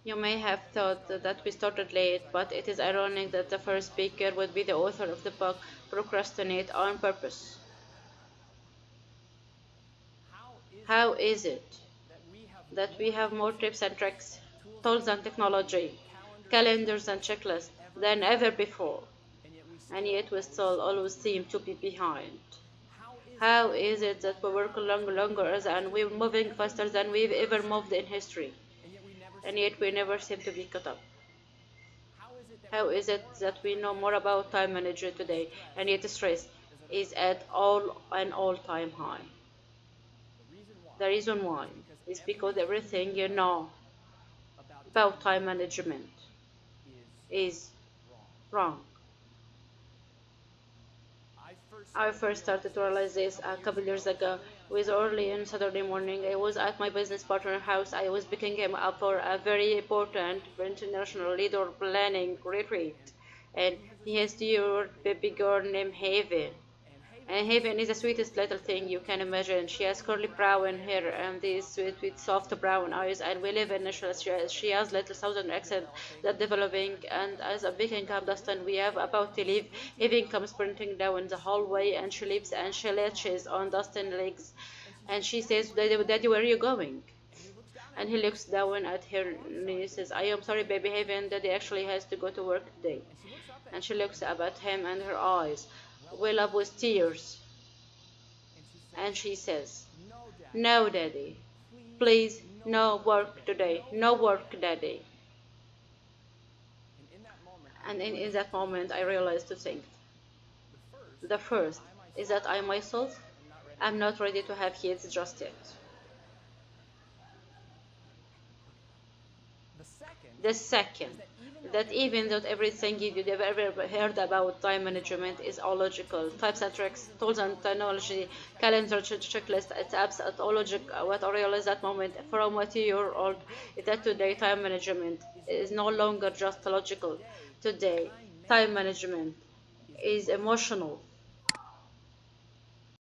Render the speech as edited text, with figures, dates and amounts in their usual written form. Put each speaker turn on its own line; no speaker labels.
You may have thought that we started late, but it is ironic that the first speaker would be the author of the book Procrastinate on Purpose. How is it that we have more tips and tricks, tools and technology, calendars and checklists than ever before, and yet we still always seem to be behind? How is it that we work longer and we're moving faster than we've ever moved in history, and yet we never seem to be caught up? How is it that we know more about time management today, and yet stress is at an all-time high? The reason why is because everything you know about time management is wrong. I first started to realize this a couple years ago. It was early in Saturday morning. I was at my business partner's house. I was picking him up for a very important international leader planning retreat. And he has your baby girl named Haven. And Haven is the sweetest little thing you can imagine. She has curly brown hair and these sweet, sweet, soft brown eyes. And we live in Nashville. She has little southern accent that developing. And as I'm picking up Dustin, we have about to leave. Haven comes sprinting down the hallway, and she leaps and she latches on Dustin's legs. And she says, "Daddy, Daddy, where are you going?" And he looks down at her and he says, "I am sorry, baby Haven. Daddy actually has to go to work today." And she looks up at him, and her eyes well up with tears. And she says, "No, Daddy. Please, no work today. No work, Daddy." And in that moment, I realized two things. The first is that I myself am not ready to have kids just yet. The second, that even though everything you've ever heard about time management is all logical, types and tricks, tools and technology, calendar checklist, it's apps, it's all logic. What I realized that moment from a 2 year old is that today time management is no longer just logical. Today, time management is emotional.